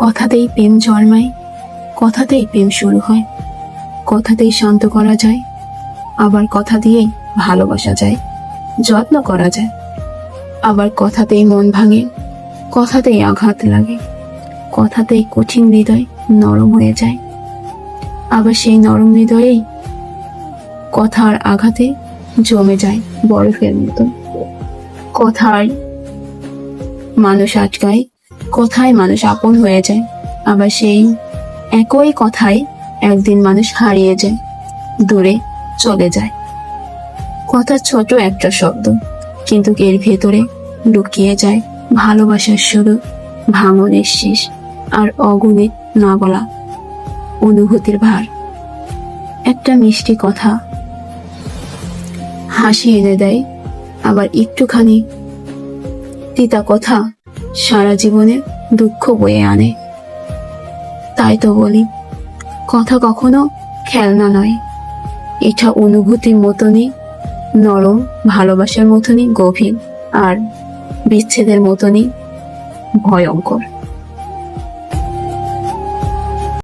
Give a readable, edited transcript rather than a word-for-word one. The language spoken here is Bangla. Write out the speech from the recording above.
কথাতেই প্রেম জন্মায়, কথাতেই প্রেম শুরু হয়, কথাতেই শান্ত করা যায়, আবার কথা দিয়েই ভালোবাসা যায়, যত্ন করা যায়। আবার কথাতেই মন ভাঙে, কথাতেই আঘাত লাগে, কথাতেই কঠিন হৃদয় নরম হয়ে যায়। আবার সেই নরম হৃদয়েই কথার আঘাতে জমে যায় বরফের মতো। কথায় মানুষ আটকায়, কথায় মানুষ আপন হয়ে যায়। আবার সেই একই কথায় একদিন মানুষ হারিয়ে যায়, দূরে চলে যায়। কথা ছোট একটা শব্দ, কিন্তু এর ভেতরে লুকিয়ে যায় ভালোবাসার শুরু, ভাঙনের শেষ, আর অগণিত না বলা অনুভূতির ভার। একটা মিষ্টি কথা হাসি এনে দেয়, আবার একটুখানি তিতা কথা সারা জীবনে দুঃখ বয়ে আনে। তাই তো বলি, কথা কখনো খেলনা নয়, এটা অনুভূতির মতনই নরম, ভালোবাসার মতনই গভীর, আর বিচ্ছেদের মতনই ভয়ঙ্কর।